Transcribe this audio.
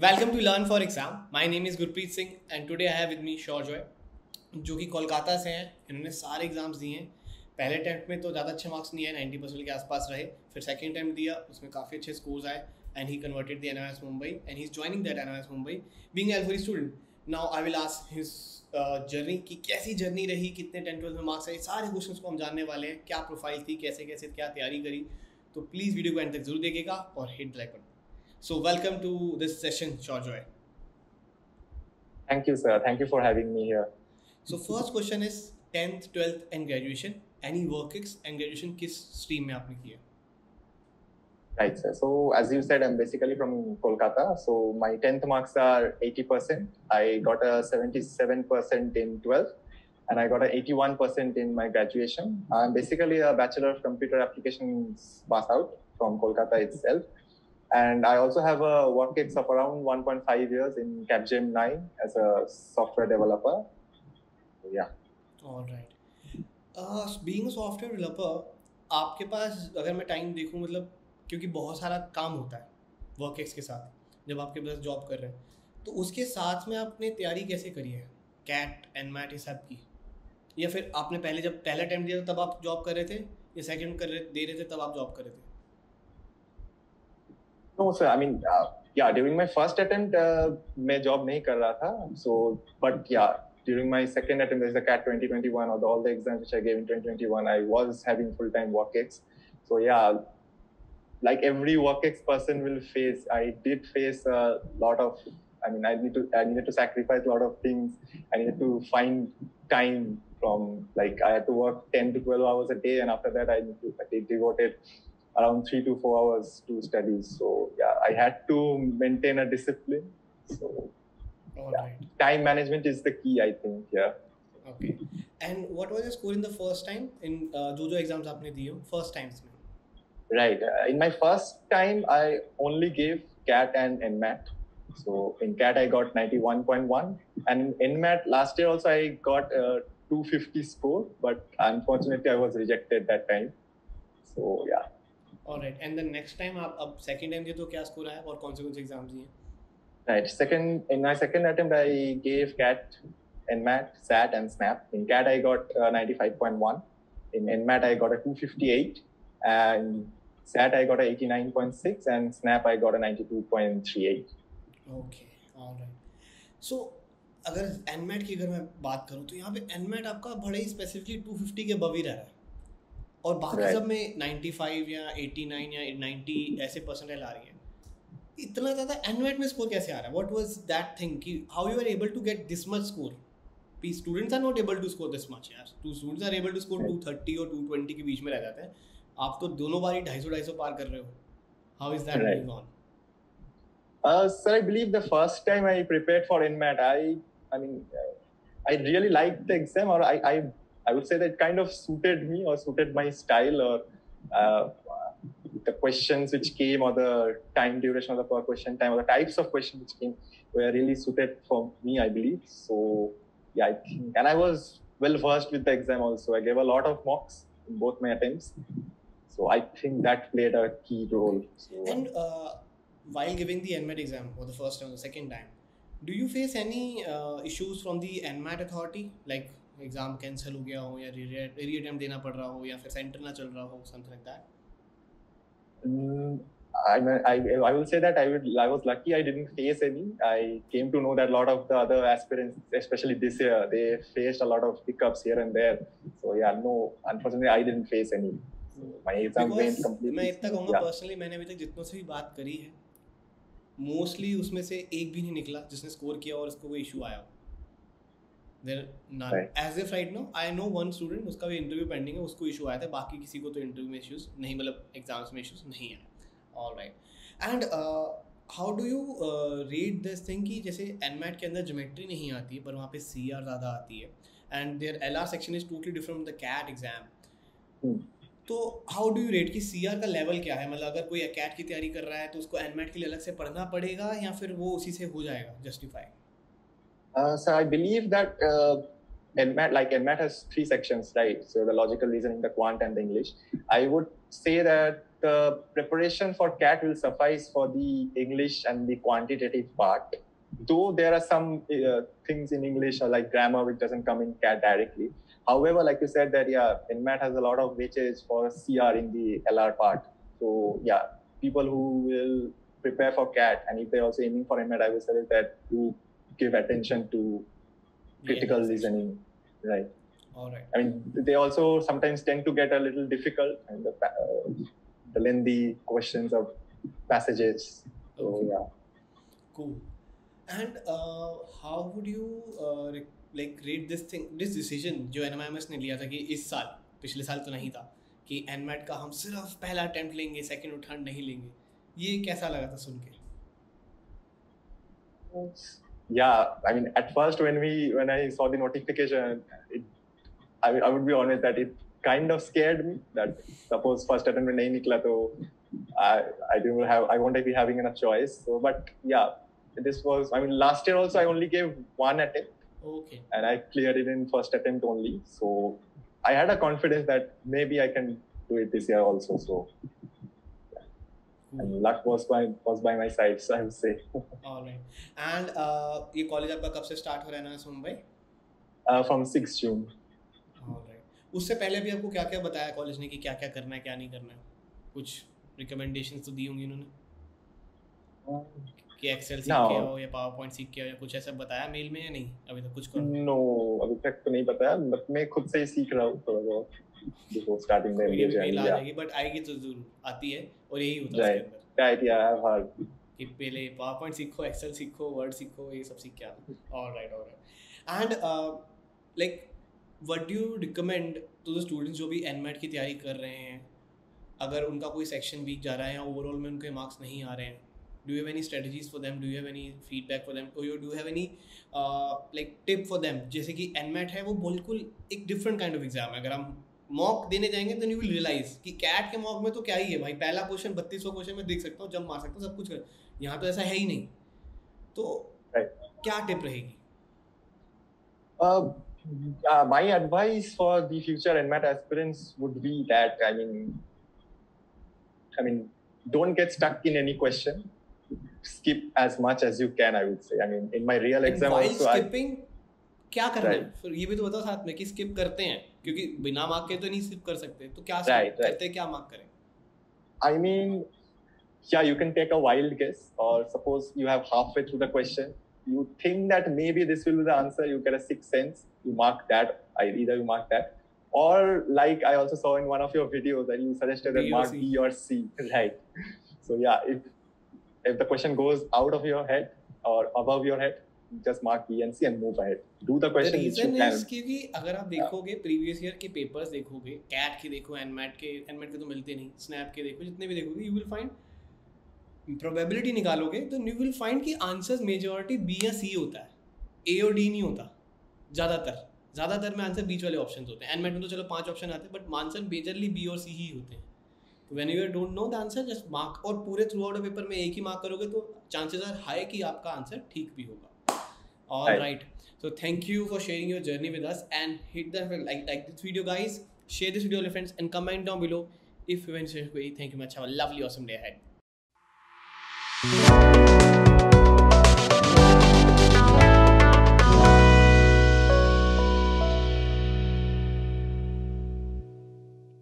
Welcome to Learn for Exam. My name is Gurpreet Singh and today I have with me Shorjoy जो कि कोलकाता से हैं. इन्होंने सारे एग्जाम्स दिए हैं. पहले अटैम्प्ट में तो ज़्यादा अच्छे मार्क्स नहीं आए, 90% के आसपास रहे. फिर सेकंड अटैम्प्ट दिया, उसमें काफ़ी अच्छे स्कोर्स आए and he converted the NIS Mumbai and he's joining that NIS Mumbai being a L4 student. Now I will ask his journey कि कैसी जर्नी रही, कितने 10-12 में मार्क्स आए, सारे क्वेश्चंस को हम जानने वाले हैं. क्या प्रोफाइल थी, कैसे कैसे क्या तैयारी करी. तो प्लीज़ वीडियो को एंड तक जरूर देखिएगा और hit like button. So welcome to this session, Shorjoy. Thank you, sir. Thank you for having me here. So first question is 10th, 12th and graduation. Any work ex and graduation किस stream में आपने किया? Right, sir. So as you said, I'm basically from Kolkata. So my 10th marks are 80%. I got a 77% in 12th and I got a 81% in my graduation. I'm basically a Bachelor of Computer Applications pass out from Kolkata itself. And I also have a work ex of around 1.5 years in Capgemini as a software developer. So, yeah. All right. Being a software developer, आपके पास अगर मैं time देखूं, मतलब क्योंकि बहुत सारा काम होता है वर्क एक्स के साथ जब आपके पास जॉब कर रहे हैं, तो उसके साथ में आपने तैयारी कैसे करी है? कैट एंड मैट ये सब की, या फिर आपने पहले जब पहला अटेम्प्ट दिया तब आप जॉब कर रहे थे, या सेकंड दे रहे थे तब आप जॉब कर रहे थे? No, sir. I mean, yeah, during my first attempt, मैं job नहीं कर रहा था. So, but yeah, during my second attempt, there's the CAT 2021 or all the exams which I gave in 2021, I was having full-time work ex. So yeah, like every work ex person will face, I did face a lot of. I mean, I needed to sacrifice a lot of things. I needed to find time from, like, I had to work 10 to 12 hours a day, and after that, I devoted around 3 to 4 hours to studies. So yeah, I had to maintain a discipline. So All yeah, right. time management is the key, I think. Yeah. Okay. And what was your score in the first time in जो exams आपने दिए हो first times में? Right. In my first time, I only gave CAT and NMAT. So in CAT, I got 91.1. And in NMAT, last year also, I got a 250 score. But unfortunately, I was rejected that time. So yeah. All right. And the next time आप अब second time दिए तो क्या score आया और कौन से exams दिए? Right. In my second attempt, I gave CAT, NMAT, SAT, and SNAP. In CAT, I got 95.1. In NMAT, I got a 258. And SAT, I got a 89.6. And SNAP, I got a 92.38. Okay. All right. So अगर NMAT की अगर मैं बात करूँ तो यहाँ पे NMAT आपका बड़े ही स्पेसिफिकली 250 के above ही रह रहा है, और बाकी सब में 95 या 89 या 90 ऐसे परसेंटाइल आ रही है. इतना ज़्यादा NMAT में स्कोर कैसे आ रहा है? व्हाट वाज दैट थिंग कि how you are able to get this much score? Students are not able to score this much यार. Students are able to score 230 और 220 के बीच में रह जाते हैं. आप तो दोनों बार ही 250 पार कर रहे हो. How is that going on? Sir, I believe the first time I prepared for NMAT, I mean, I really liked the exam, or I would say that it kind of suited me or suited my style, or the questions which came, or the time duration of the per question time, or the types of questions which came were really suited for me, I believe. So yeah, I think, and I was well versed with the exam also. I gave a lot of mocks in both my attempts. So I think that played a key role. So, And while giving the NMAT exam for the first time or the second time, do you face any issues from the NMAT authority, like exam cancel हो गया हो या री attempt देना पड़ रहा हो या फिर सेंटर ना चल रहा हो, something like that? I will say that I was lucky. I didn't face any. I came to know that a lot of the other aspirants, especially this year, they faced a lot of hiccups here and there. So yeah, no, unfortunately, I didn't face any. So my exam went completely. मैं इतना कहूँगा personally, मैंने अभी तक जितनों से भी बात करी है, मोस्टली उसमें से एक भी नहीं निकला जिसने स्कोर किया और उसको कोई इशू आया हो. As if right now I know one student, उसका भी इंटरव्यू पेंडिंग है, उसको इशू आया था. बाकी किसी को तो इंटरव्यू में इश्यूज नहीं, मतलब एग्जाम्स में इश्यूज नहीं आए. All right. And how do you rate this thing कि जैसे NMAT के अंदर ज्योमेट्री नहीं आती है पर वहाँ पे CR ज़्यादा आती है, and there LR section is totally different the CAT exam. तो हाउ डू यू रेट कि CR का लेवल क्या है? मतलब अगर कोई CAT की तैयारी कर रहा है तो उसको NMAT के लिए अलग से पढ़ना पड़ेगा या फिर वो उसी से हो जाएगा justify? So I believe that NMAT has 3 sections, right? So the logical reasoning, the quant, and the English. I would say that the preparation for CAT will suffice for the English and the quantitative part. Though there are some things in English like grammar which doesn't come in CAT directly. However, like you said that NMAT has a lot of weightage for CR in the LR part. So people who will prepare for CAT and if they're also aiming for NMAT, I will suggest that to give attention to critical listening, right? All right. I mean, they also sometimes tend to get a little difficult and the lengthy questions of passages. So Cool. And how would you rate this decision जो NMIMS ने लिया था कि इस साल, पिछले साल तो नहीं था, कि NMAT का हम सिर्फ पहला अटेम्प्ट लेंगे, सेकंड और थर्ड नहीं लेंगे, ये कैसा लगा था सुन के? Yeah, I mean, at first when I saw the notification, I would be honest that it kind of scared me that suppose first attempt में नहीं निकला तो I won't be having enough choice. So, but this was, I mean, last year also I only gave one attempt. Okay. And I cleared it in first attempt only. So I had a confidence that maybe I can do it this year also. So and luck was by my side, so I would say. All right. And ये college आपका कब से start हो रहा है ना Mumbai? From 6 June. All right. उससे पहले भी आपको क्या-क्या बताया कॉलेज ने कि क्या-क्या करना है, क्या नहीं करना है? कुछ रिकमेंडेशंस तो दी होंगी उन्होंने? कि एक्सेल सीख के हो या पावर पॉइंट सीख के हो या कुछ ऐसा बताया मेल में या नहीं अभी तक कुछ? नो, अभी तक तो नहीं बताया, बट मैं खुद से ही सीख रहा हूँ थोड़ा बहुत before starting the MBA journey. आ जाएगी, बट आएगी तो जरूर आती है और यही होता है उसके अंदर। राइट, आई हैव हर्ड कि पहले पावर पॉइंट सीखो, एक्सेल सीखो, वर्ड सीखो, ये सब सीख के आना। Alright. And like what do you recommend to the students जो भी एनमैट की तैयारी कर रहे हैं, अगर उनका कोई सेक्शन वीक जा रहा है या ओवरऑल में उनके मार्क्स नहीं आ रहे हैं, do you have any strategies for them, do you have any feedback for them, or do you have any like tip for them? जैसे कि NMAT है वो बिल्कुल एक different kind of exam है, अगर हम मॉक देने जाएंगे तो you will realize कि कैट के मॉक में तो क्या ही है भाई, पहला क्वेश्चन 3200 क्वेश्चन में देख सकता हूँ, जब मार सकता हूँ, सब कुछ कर, यहाँ तो ऐसा है ही नहीं। तो क्या टिप रहेगी? My advice for the future NMAT aspirants would be that I mean don't get stuck in any question. Skip as much as you can, I would say. I mean, in my real exam also, skipping क्या करना है? फिर ये भी तो बताओ साथ में कि skip करते हैं, क्योंकि बिना मार्क के तो नहीं skip कर सकते, तो क्या करते हैं, क्या मार्क करें? I mean, you can take a wild guess, or suppose you have halfway through the question, you think that maybe this will be the answer, you get a sixth sense, you mark that, either you mark that, or like I also saw in one of your videos that you suggested that mark B or C, right? So if the question goes out of your head or above your head, just mark B and C and move ahead. Do the question which you can. क्योंकि अगर आप देखोगे previous year के papers देखोगे, cat के देखो, NMAT के तो मिलते नहीं, स्नैप के देखो, जितने भी देखोगे, यू विल फाइंड प्रोबेबिलिटी निकालोगे तो यू विल फाइंड कि आंसर्स मेजॉरिटी बी या सी होता है, ए और डी नहीं होता। ज़्यादातर में आंसर बीच वाले ऑप्शंस होते हैं। एनमैट में तो चलो 5 ऑप्शन आते हैं, बट आंसर मेजरली बी और सी ही होते हैं। तो when you don't know the answer, just mark, और पूरे थ्रू आउट पेपर में एक ही मार्क करोगे तो चांसेस आर हाई कि आपका आंसर ठीक भी होगा। Alright, so thank you for sharing your journey with us and hit the like this video guys, share this video with friends and comment down below if you enjoyed. Thank you much, have a lovely awesome day ahead.